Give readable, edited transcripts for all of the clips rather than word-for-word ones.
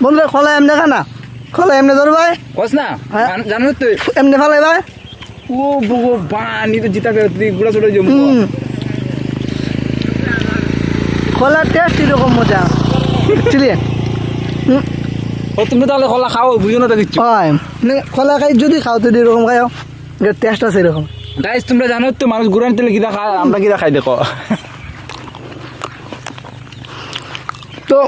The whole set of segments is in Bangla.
বন্ধুরা খোলা এমনি খানা খোলা এমনি ধর ভাই কস না জানো তো এমনি ফালাই ভাই ও বুগো বানি তো জিতা তুই গুড়া ছোট জম খোলার টেস্ট এরকম মজা বুঝলি ও তুমি তাহলে খোলা খাও বুঝো না তো কিচ্ছু হয় খোলা খাই যদি খাও তো এরকম খাও এর টেস্ট আছে এরকম গাইস তোমরা জানো তো মানুষ গুড়ান তেলে কিটা খায় আমরা কিটা খাই দেখো তো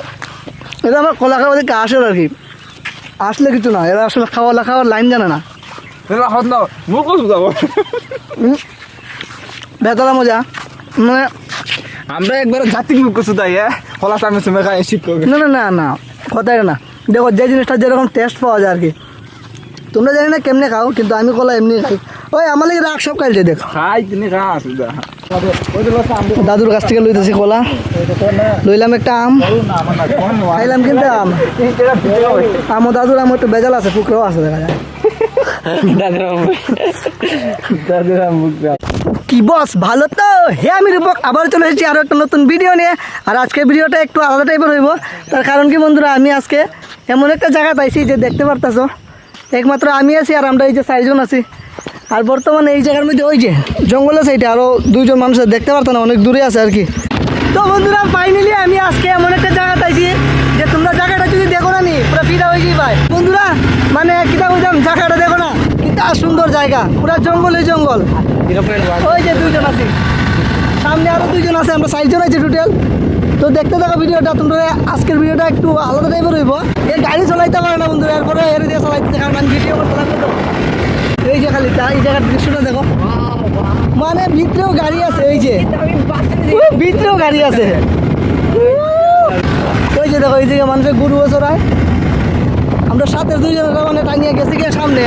এটা আমার কলা খাওয়া দিকে আসে আর কি আসলে কিছু না এরা আসলে খাওয়ার লাইন জানে না হত না মুখ কসু যাবো বেতলা মজা মানে আমরা একবার জাতিক মুখ কসু তাই খোলা সামনে সময় খাই শিক্ষক না না না না কথাই না দেখো যে জিনিসটা যেরকম টেস্ট পাওয়া যায় আর কি তোমরা জানি না কেমনে খাও কিন্তু আমি কলা এমনি খাই ওই আমার লাগে রাগ সব খাইছে দেখো খাই তিনি খা সুদা দাদুর কাছ থেকে লইতেছি কলা লইলাম একটা আম খাইলাম কিন্তু আমও দাদুর আম একটু বেজাল আছে পুকুরেও আছে দেখা যায় কি বস ভালো তো হে আমি রূপক আবার চলে এসেছি আরও একটা নতুন ভিডিও নিয়ে আর আজকে ভিডিওটা একটু আলাদা টাইপের হইব তার কারণ কি বন্ধুরা আমি আজকে এমন একটা জায়গা পাইছি যে দেখতে পারতেছো একমাত্র আমি আছি আর আমরা এই যে 4 জন আছি আর বর্তমানে এই জায়গার মধ্যে ওই যে জঙ্গল আছে এটা আরও 2 জন মানুষ দেখতে পারতো না অনেক দূরে আছে আর কি তো বন্ধুরা ফাইনালি আমি আজকে এমন একটা জায়গা পাইছি যে তোমরা জায়গাটা যদি দেখো না নি পুরো ফিরা হয়ে যাই ভাই বন্ধুরা মানে কিটা বুঝলাম জায়গাটা দেখো না কিটা সুন্দর জায়গা পুরো জঙ্গলে জঙ্গল ওই যে 2 জন আছে সামনে আরও 2 জন আছে আমরা 4 জন আছি টোটাল তো দেখতে থাকো ভিডিওটা তোমরা আজকের ভিডিওটা একটু আলাদা টাইপের হইব এই গাড়ি চালাইতে পারে না বন্ধুরা এরপরে এর দিয়ে চালাইতে কারণ আমি ভিডিও করতে লাগবে তো এই যে খালি এই জায়গার দৃশ্যটা দেখো মানে ভিতরেও গাড়ি আছে এই যে ভিতরেও গাড়ি আছে ওই যে দেখো এই দিকে মানুষের গরুও চড়ায় আমরা সাথে 2 জনেরা মানে টানিয়ে গেছি গিয়ে সামনে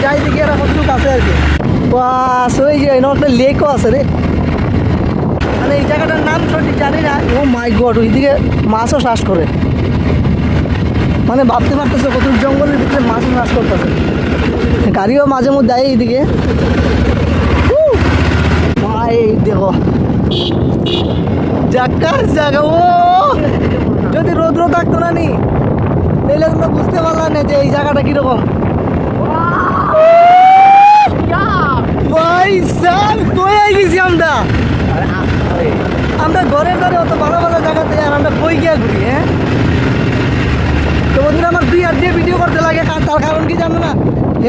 যাই দিকে এরা কতটুকু আছে আর কি বাস ওই যে একটা লেকও আছে রে মানে এই জায়গাটার নাম সঠিক জানি না ও মাই গড ওইদিকে মাছও চাষ করে মানে ভাবতে পারতেছে কত জঙ্গলের ভিতরে মাছও চাষ করতেছে গাড়িও মাঝে মধ্যে দেয় এইদিকে ভাই দেখো জায়গা ও যদি রৌদ্র থাকতো না নি তাহলে তোমরা বুঝতে পারলাম না যে এই জায়গাটা কিরকম ভাই স্যার কই গেছি আমরা ঘরের ঘরে অত ভালো ভালো জায়গাতে আর আমরা কই গিয়া ঘুরি হ্যাঁ তো বন্ধুরা আমার 2 হাত দিয়ে ভিডিও করতে লাগে তার কারণ কি জানো না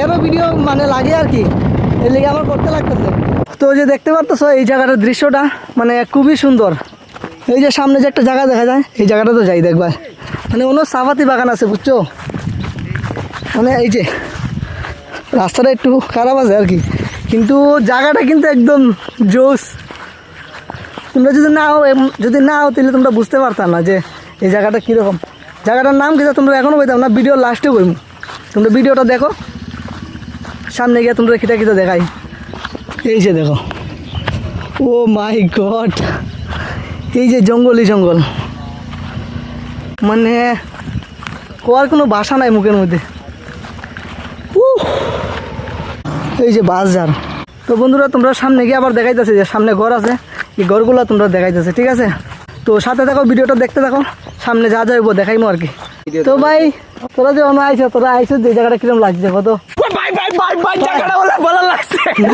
এরও ভিডিও মানে লাগে আর কি এর লেগে আমার করতে লাগতেছে তো যে দেখতে পারতেছো এই জায়গাটার দৃশ্যটা মানে খুবই সুন্দর এই যে সামনে যে একটা জায়গা দেখা যায় এই জায়গাটা তো যাই দেখবা মানে অন্য চাপাতি বাগান আছে বুঝছো মানে এই যে রাস্তাটা একটু খারাপ আছে আর কি কিন্তু জায়গাটা কিন্তু একদম জোস তোমরা যদি না হও তাহলে তোমরা বুঝতে পারতাম না যে এই জায়গাটা কীরকম জায়গাটার নাম কিন্তু তোমরা এখনও পাইতাম না ভিডিও লাস্টে কইম তোমরা ভিডিওটা দেখো সামনে গিয়ে তোমরা খিটা দেখাই এই যে দেখো ও মাই গড এই যে জঙ্গলই জঙ্গল মানে কোয়ার কোনো ভাষা নাই মুখের মধ্যে এই যে বাজার তো বন্ধুরা তোমরা সামনে গিয়ে আবার দেখাইতেছে যে সামনে ঘর আছে এই ঘরগুলো তোমরা দেখাইতেছে ঠিক আছে তো সাথে থাকো ভিডিওটা দেখতে থাকো সামনে যা যাইব দেখাইমো আর কি তো ভাই তোরা যে আইছো যে জায়গাটা কিরকম লাগছে কত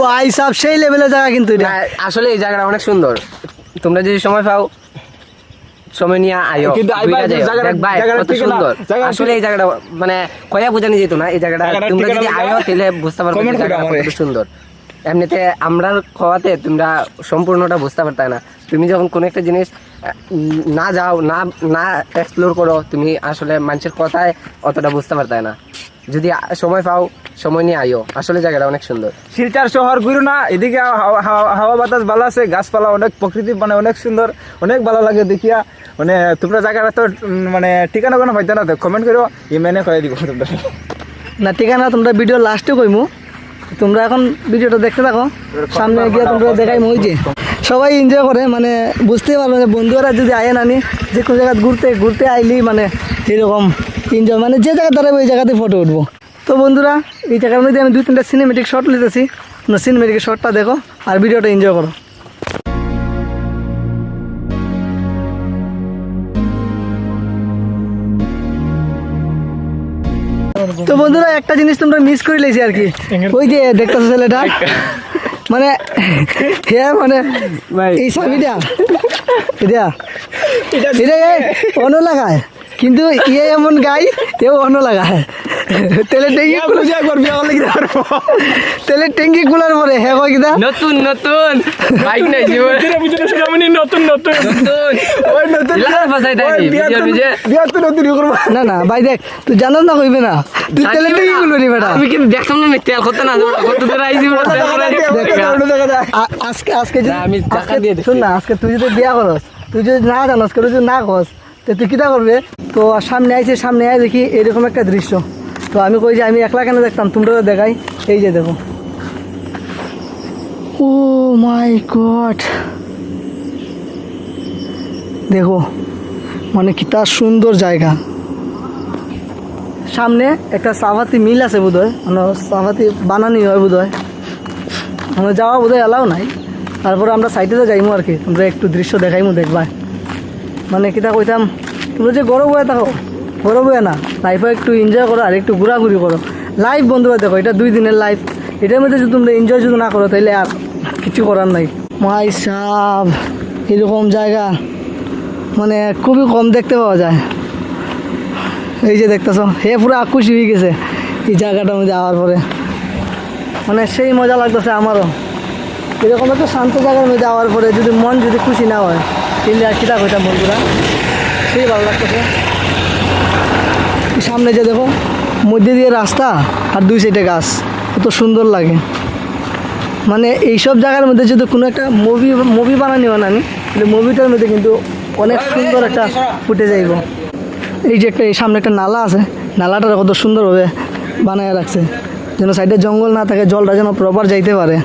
ভাই সব সেই লেভেলের জায়গা কিন্তু আসলে এই জায়গাটা অনেক সুন্দর তোমরা যদি সময় পাও সময় নিয়ে আয়ো কত সুন্দর আসলে এই জায়গাটা মানে কয়া বোঝানো যেত না এই জায়গাটা তোমরা যদি আয়ো তাহলে বুঝতে পারবে কত সুন্দর এমনিতে আমরা খাওয়াতে তোমরা সম্পূর্ণটা বুঝতে পারতে না তুমি যখন কোনো একটা জিনিস না যাও না এক্সপ্লোর করো তুমি আসলে মানুষের কথায় অতটা বুঝতে পারতে না যদি সময় পাও সময় নিয়ে আইও আসলে জায়গাটা অনেক সুন্দর শিলচর শহর ঘুরো না এদিকে হাওয়া বাতাস ভালো আছে গাছপালা অনেক প্রকৃতি মানে অনেক সুন্দর অনেক ভালো লাগে দেখিয়া মানে তোমরা জায়গাটা তো মানে ঠিকানা কোনো পাইতে না তো কমেন্ট করো মেনে করে দিব তোমরা না ঠিকানা তোমরা ভিডিও লাস্টে কইমু তোমরা এখন ভিডিওটা দেখতে থাকো সামনে গিয়ে তোমরা দেখাইমু ওই যে সবাই এনজয় করে মানে বুঝতেই পারবে যে বন্ধুরা যদি আয় নানি যে কোনো জায়গায় ঘুরতে আইলেই মানে এরকম এনজয় মানে যে জায়গা দাঁড়াবে ওই জায়গাতে ফটো উঠবো তো বন্ধুরা এই জায়গার মধ্যে আমি 2-3টা সিনেমেটিক শট নিতেছি সিনেমেটিক শটটা দেখো আর ভিডিওটা এনজয় করো তো বন্ধুরা একটা জিনিস তোমরা মিস করে লেছি আর কি, ওই যে দেখতেছো ছেলেটা মানে হ্যাঁ মানে এই ছবিটা এটা অন্য লাগায়, কিন্তু ইয়ে এমন গাই এও অন্য লাগায়। তেলের ট্যাঙ্কি তেলের ট্যাঙ্কি খোলার পরে হ্যাঁ কয় কিনা নতুন নতুন বাইক নাই জীবন নতুন নতুন না না ভাই দেখ তুই জানো না কইবে না, তুই তেলের ট্যাঙ্কি খুলবি নি বেটা। আমি কিন্তু দেখতাম না তেল করতে না কত দূর আইছি আজকে আজকে যদি আমি টাকা দিয়ে দিছি। শোন না, আজকে তুই যদি বিয়া করস, তুই যদি না জানাস কেউ যদি না কস, তো তুই কিটা করবে? তো সামনে আইছে, সামনে আয় দেখি এরকম একটা দৃশ্য। তো আমি কই যে আমি একলা কেন দেখতাম, তোমরা দেখাই। এই যে দেখো, ও মাই গড, দেখো মানে কি তার সুন্দর জায়গা। সামনে একটা চাপাতি মিল আছে বোধ হয়, মানে চাপাতি বানানি হয় বোধ হয়, মানে যাওয়া বোধ হয় এলাও নাই। তারপরে আমরা সাইডে যাইমু আর কি, তোমরা একটু দৃশ্য দেখাইমু দেখবা। মানে কিতা কইতাম, তোমরা যে গরম হয়ে থাকো, গরম হয়ে না, লাইফে একটু এনজয় করো আর একটু ঘোরাঘুরি করো। লাইফ বন্ধুরা দেখো, এটা 2 দিনের লাইফ, এটার মধ্যে যদি তোমরা এনজয় যদি না করো তাহলে আর কিছু করার নাই। মাই সাব, এরকম জায়গা মানে খুবই কম দেখতে পাওয়া যায়। এই যে দেখতেছ, হে পুরো খুশি হয়ে গেছে এই জায়গাটার মধ্যে যাওয়ার পরে, মানে সেই মজা লাগতেছে আমারও। এরকম একটা শান্ত জায়গার মধ্যে যাওয়ার পরে যদি মন যদি খুশি না হয় তাহলে আর কিটা কইতাম বন্ধুরা, সেই ভালো লাগতেছে। সামনে যে দেখো, মধ্যে দিয়ে রাস্তা আর 2 সাইডে গাছ, কত সুন্দর লাগে। মানে এইসব জায়গার মধ্যে যদি কোনো একটা মুভি বানানি হয় না, আমি তাহলে মুভিটার মধ্যে কিন্তু অনেক সুন্দর একটা ফুটে যাইব। এই যে একটা এই সামনে একটা নালা আছে, নালাটা কত সুন্দরভাবে বানায় রাখছে, যেন সাইডে জঙ্গল না থাকে, জলটা যেন প্রপার যাইতে পারে।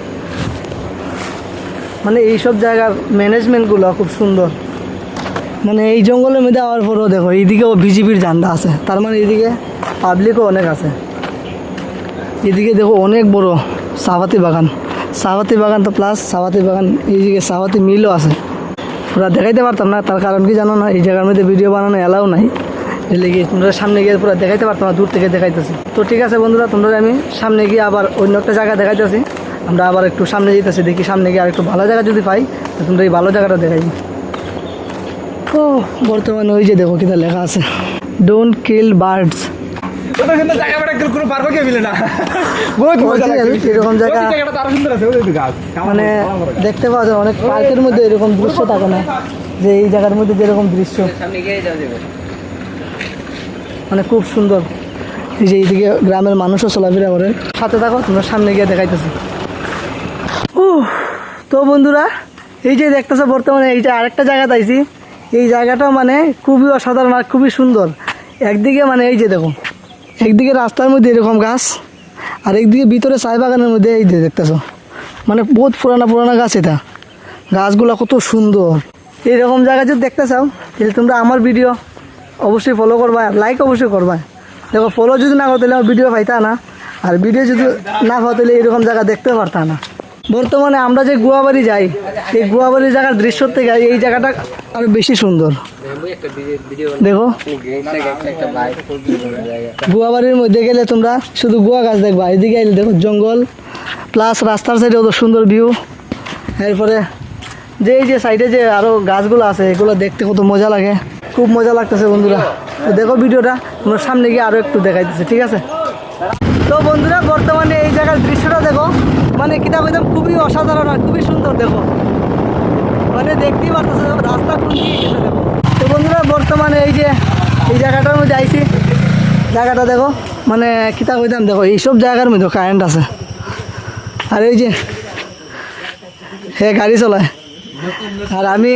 মানে এইসব জায়গার ম্যানেজমেন্টগুলো খুব সুন্দর। মানে এই জঙ্গলের মধ্যে যাওয়ার পরেও দেখো এইদিকেও বিজেপির ঝান্ডা আছে, তার মানে এইদিকে পাবলিকও অনেক আছে। এদিকে দেখো অনেক বড় চাপাতি বাগান, চাপাতি বাগান তো প্লাস চাপাতি বাগান, এইদিকে চাপাতি মিলও আছে। পুরা দেখাইতে পারতাম না, তার কারণ কি জানো না, এই জায়গার মধ্যে ভিডিও বানানো এলাও নাই, এর লেগে তোমরা সামনে গিয়ে পুরো দেখাইতে পারতাম না, দূর থেকে দেখাইতেছি। তো ঠিক আছে বন্ধুরা, তোমরা আমি সামনে গিয়ে আবার অন্য একটা জায়গা দেখাইতেছি। আমরা আবার একটু সামনে যেতেছি, দেখি সামনে গিয়ে আর একটু ভালো জায়গা যদি পাই, তো তোমরা এই ভালো জায়গাটা দেখাই। ও বর্তমানে ওই যে দেখো কিটা লেখা আছে, ডোন্ট কিল বার্ডস। এরকম জায়গা মানে দেখতে পাওয়া যায় অনেক পার্কের মধ্যে, এরকম দৃশ্য থাকে না যে এই জায়গার মধ্যে যেরকম দৃশ্য, মানে খুব সুন্দর। এই যে এইদিকে গ্রামের মানুষও চলাফেরা করে। সাথে থাকো, তোমরা সামনে গিয়ে দেখাইতেছি। তো বন্ধুরা, এই যে দেখতেছো বর্তমানে এই যে আরেকটা জায়গা পাইছি, এই জায়গাটাও মানে খুবই অসাধারণ আর খুবই সুন্দর। একদিকে মানে এই যে দেখো, একদিকে রাস্তার মধ্যে এরকম গাছ, আর একদিকে ভিতরে চায় বাগানের মধ্যে এই যে দেখতেছো, মানে বহুত পুরানা গাছ। এটা গাছগুলো কত সুন্দর। এইরকম জায়গা যদি দেখতে চাও তাহলে তোমরা আমার ভিডিও অবশ্যই ফলো করবা, লাইক অবশ্যই করবা। দেখো ফলো যদি না করো তাহলে আমার ভিডিও পাইতা না, আর ভিডিও যদি না পাও তাহলে এরকম জায়গা দেখতে পারতা না। বর্তমানে আমরা যে গুয়াবাড়ি যাই, এই গুয়াবাড়ির জায়গার দৃশ্য থেকে এই জায়গাটা আরো বেশি সুন্দর। দেখো গুয়াবাড়ির মধ্যে গেলে তোমরা শুধু গুয়া গাছ দেখবা, এদিকে এলে দেখো জঙ্গল প্লাস রাস্তার সাইডে কত সুন্দর ভিউ। এরপরে যে এই যে সাইডে যে আরো গাছগুলো আছে, এগুলো দেখতে কত মজা লাগে, খুব মজা লাগতেছে বন্ধুরা। তো দেখো ভিডিওটা, তোমরা সামনে গিয়ে আরো একটু দেখাইতেছে, ঠিক আছে? তো বন্ধুরা বর্তমানে এই জায়গার দৃশ্যটা দেখো, মানে কিতা কইতাম খুবই অসাধারণ আর খুবই সুন্দর। দেখো মানে দেখতেই পারতেছে রাস্তা কোন দিকে গেছে দেখো। তো বন্ধুরা বর্তমানে এই যে এই জায়গাটার মধ্যে আইছি, জায়গাটা দেখো মানে কিতা কইতাম, দেখো এইসব জায়গার মধ্যে কারেন্ট আছে, আর এই যে গাড়ি চলায়, আর আমি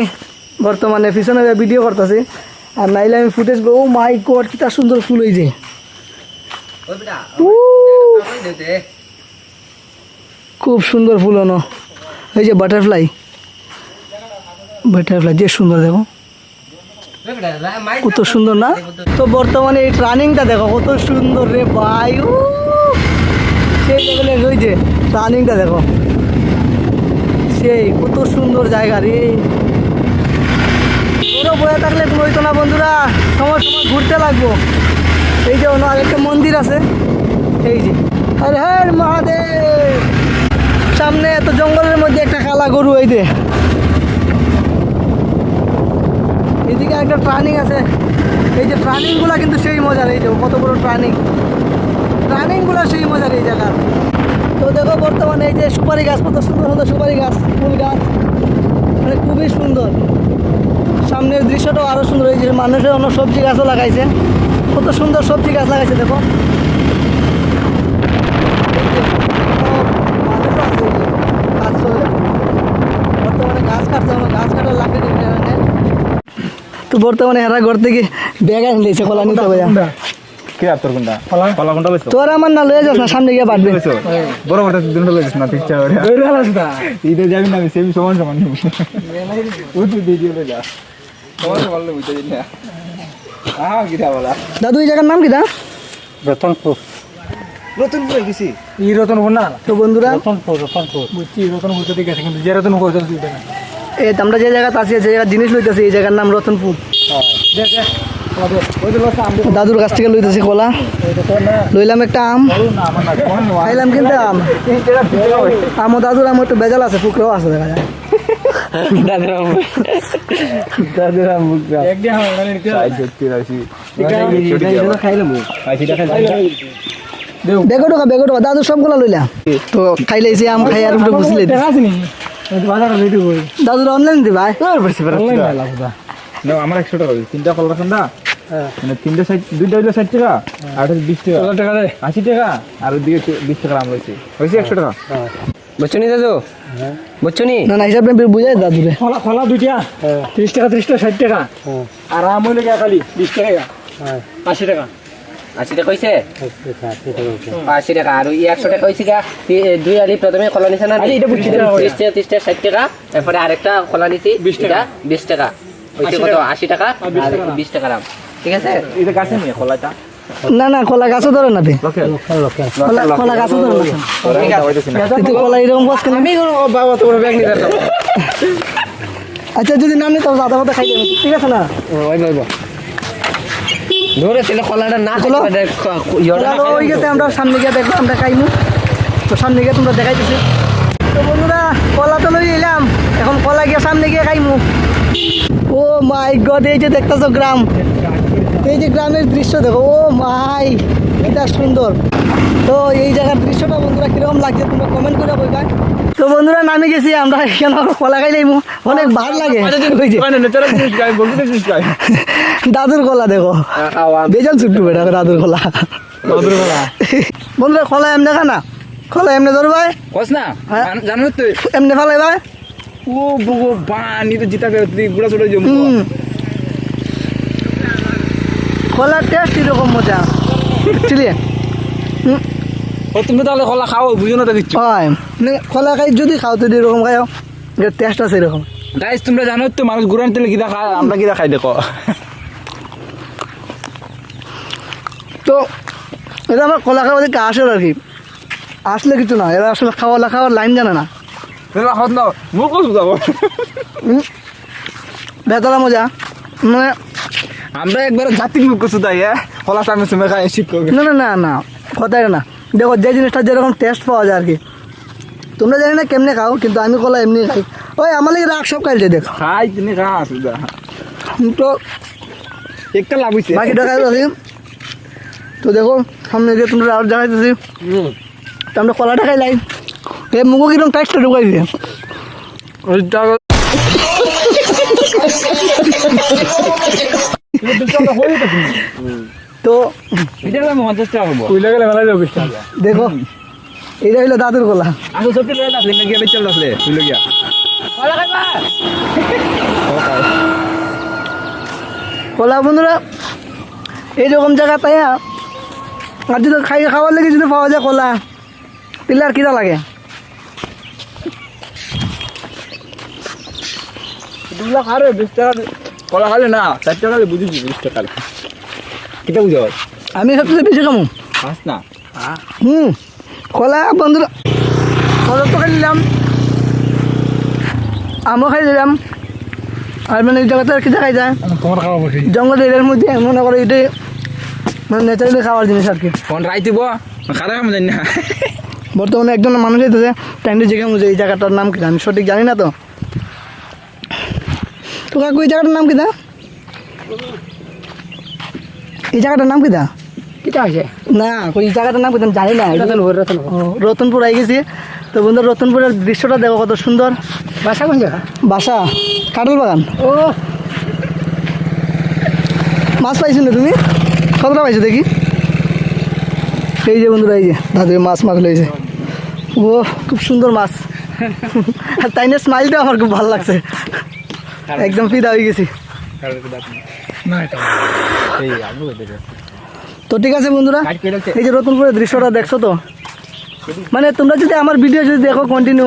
বর্তমানে পিছনে ভিডিও করতেছি, আর নাইলে আমি ফুটেজ। ও মাই গড, কিতা সুন্দর ফুল এই যে, খুব সুন্দর ফুল। এই যে বাটারফ্লাই যে সুন্দর, দেখো কত সুন্দর না? তো বর্তমানে এই টার্নিংটা দেখো কত সুন্দর রে ভাই, সেই লেভেলের ওই যে টার্নিংটা দেখো, সেই কত সুন্দর জায়গা রে। পুরো বয়ে থাকলে কোনো হইতো না বন্ধুরা, সময় ঘুরতে লাগবো। এই যে অন্য আরেকটা মন্দির আছে, এই যে হর হর মহাদেব। সামনে এত জঙ্গলের মধ্যে একটা কালা গরু, এই যে এদিকে একটা ট্রানিং আছে। এই যে ট্রানিংগুলো কিন্তু সেই মজার, এই যে কত বড় ট্রানিংগুলো সেই মজার এই জায়গার। তো দেখো বর্তমানে এই যে সুপারি গাছ, কত সুন্দর সুন্দর সুপারি গাছ, ফুল গাছ, মানে খুবই সুন্দর। সামনের দৃশ্যটাও আরও সুন্দর। এই যে মানুষের অন্য সবজি গাছও লাগাইছে, কত সুন্দর সবজি গাছ লাগাইছে দেখো। বর্তমানে গাছ কাটছে, আমার গাছ কাটার লাগবে। তো বর্তমানে এরা ঘর থেকে ব্যাগ আনি দিয়েছে, কলা নিতে হবে। কি আর তোর কোনটা কলা কোনটা লইছো তোর আমার না লয়ে যাস না, সামনে গিয়ে বাড়বে। বড় বড় দুটো লইছিস না ঠিকঠাক করে ঈদে যাবি না, আমি সেম সমান সমান নিব উঠু ভিডিও লই যা সমান সমান লই বুঝতে না। গিরা বলা দাদু এই জায়গার নাম কি? রতনপুর। রতনপুর গেছি এই রতনপুর না, তো বন্ধুরা রতনপুর বুঝছি, রতনপুর তো ঠিক আছে, কিন্তু যে রতনপুর এই আমরা যে জায়গাতে আছি, যে জায়গার জিনিস লইতেছি, এই জায়গার নাম রতনপুর। দাদুর কাছ থেকে লইতেছি কলা, লইলাম একটা আম, খাইলাম কিন্তু আমও দাদুর আম একটু বেজাল আছে, ফুকরেও আছে দেখা যায়। বেগো টোকা দাদু সবগুলা লইলাম। তো খাইলেছি আম, খাই আর বুঝলি দাদুর অনলাইন দি ভাই আমার 100 টাকা তিনটা কলা ঠান্ডা, মানে তিনটা সাইড, দুইটা হইলো 60 টাকা, আর 20 টাকা, 80 টাকা, আর ওদিকে 20 টাকা আম রয়েছে, হয়েছে 100 টাকা। বুঝছো নি দাদু? বুঝছো নি? না না, হিসাব বুঝাই দাদুরে। খোলা দুইটা 30 টাকা 60 টাকা, আর আম হইলে খালি 20 টাকা 80 টাকা। 80 টাকা হয়েছে, 80 টাকা। আর 100 টাকা হয়েছে গা, দুই আলি প্রথমে কলা নিছে না, 30 টাকা 60 টাকা, এরপরে আরেকটা কলা নিছি 20 টাকা হয়েছে, কত 80 টাকা আর 20 টাকা দাম। ঠিক আছে, এটা গাছে নিয়ে কলাটা না না, কলা গাছও ধরে না তে, কলা গাছও ধরে না। তুই কলা এরকম গাছ কেন? আমি বাবা তোমার ব্যাগ নিতে পারতাম। আচ্ছা যদি না নি তো দাদা কথা খাই দেবে, ঠিক আছে না? ধরে ছিল কলাটা না চলো হয়ে গেছে, আমরা সামনে গিয়ে দেখবো, আমরা খাইমু। তো সামনে গিয়ে তোমরা দেখাইতেছি। তো বন্ধুরা কলা তো লই এলাম, এখন কলা গিয়ে সামনে গিয়ে খাইমু। ও মাই গড, এই যে দেখতেছো গ্রাম, এই যে গ্রামের দৃশ্য দেখো, ও মাই এটা সুন্দর। তো এই জায়গার দৃশ্যটা বন্ধুরা কিরকম লাগছে তোমরা কমেন্ট করে বলবা। তো বন্ধুরা নামে গেছি আমরা, এখানে কলা খাইলাম, অনেক ভালো লাগে। ওই যে দাদুর কলা দেখো, বেজান ছুট্টু বেটা দাদুর কলা। বন্ধুরা কলা এমনি খানা, কলা এমনি ধর ভাই, কস না হ্যাঁ। জানো তুই এমনি ফালাই ভাই। ও বগো বানি তো জিতা তুই গুড়া ছোট জম কলার টেস্ট এরকম মজা বুঝলি। ও তুমি তাহলে কলা খাও, বুঝো না তো দিচ্ছ। হয় কলা খাই, যদি খাও তো এরকম খাও, টেস্ট আছে এরকম। গাইস তোমরা জানো তো মানুষ গুড়ান তেলে কিনা খায়, আমরা কিনা খাই দেখো। তো এটা আমার কলা খাওয়া দিকে আসে আর কি, আসলে কিছু না, এরা আসলে খাওয়ার লাইন জানে না। হাত নাও মুখ যাবো ভেতরা মজা, মানে আমরা একবার জাতি মুখ করছো তাই কলা সামনে সময় খাই শিক্ষক। না না না না, কথাই না। দেখো যে জিনিসটা যেরকম টেস্ট পাওয়া যায় আর কি, তোমরা জানি না কেমনে খাও, কিন্তু আমি কলা এমনি খাই। ওই আমার লাগে রাগ সব খাইছে দেখো, খাই তুমি খা সুদা তো একটা লাভ হইছে বাকিটা খাইতেছি। তো দেখো সামনে গিয়ে তোমরা আর দেখাইতেছি, তো আমরা কলাটা খাইলাই, এই মুখো কিরকম টেস্টটা ঢুকাই দিয়ে। তো এটা আমি 50 টাকা করবো দেখো এইটা হইলো দাদুর কলা। আমি সব কিছু আসলে গিয়ে বেচে আসলে তুই গিয়া কলা বন্ধুরা এইরকম জায়গা তাই, আর যদি খাওয়ার লেগে যদি পাওয়া যায় কলা, তাহলে আর কিটা লাগে। 2 লাখ আরে 20 টাকা কলা খালে না 4 টাকা বুঝিছি 20 টাকা কিটা বুঝো আমি সবচেয়ে বেশি কামু হাস না কলা বন্ধুরা, কলা তো খাই নিলাম, আমও খাই দিলাম, আর মানে এই জায়গাতে আর কি দেখাই যায় তোমার খাওয়া বসে জঙ্গল এরিয়ার মধ্যে, মনে করো এটাই মানে ন্যাচারালি খাওয়ার জিনিস আর কি। কোন রাই দিব খারাপ আমি জানি না। বর্তমানে একজন মানুষ হইতেছে ট্যান্ডি জিজ্ঞাসা মুঝে এই জায়গাটার নাম কি, আমি সঠিক জানি না তো। তো কাকু এই জায়গাটার নাম কি দা? এই জায়গাটার নাম কি দা? কিটা হয়েছে না এই জায়গাটার নাম কি আমি জানি না। ও, রতনপুর আই গেছি। তো বন্ধুরা রতনপুরের দৃশ্যটা দেখো কত সুন্দর। বাসা কোন জায়গা? বাসা কাটল বাগান। ও মাছ পাইছো না তুমি? কতটা পাইছো দেখি? এই যে বন্ধুরা এই যে দাদু মাছ লইছে। ও খুব সুন্দর মাছ। আর তাই না স্মাইলটা আমার খুব ভালো লাগছে, একদম ফিদা হয়ে গেছি। তো ঠিক আছে বন্ধুরা, এই যে রতনপুরের দৃশ্যটা দেখছো তো, মানে তোমরা যদি আমার ভিডিও যদি দেখো কন্টিনিউ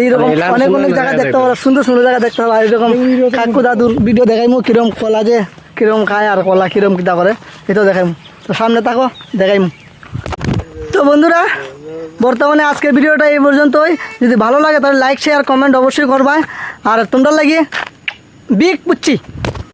এইরকম অনেক অনেক জায়গা দেখতে পারো, সুন্দর সুন্দর জায়গা দেখতে পারো। এরকম কাকু দাদুর ভিডিও দেখাইমু কিরম কলা যে কিরম খায় আর কলা কিরম কিতা করে এটাও দেখাইমু। তো সামনে থাকো দেখাইমু। তো বন্ধুরা বর্তমানে আজকের ভিডিওটা এই পর্যন্তই। যদি ভালো লাগে তাহলে লাইক শেয়ার কমেন্ট অবশ্যই করবা। আর তোমরা লাগিয়ে বিগ পুচ্ছি।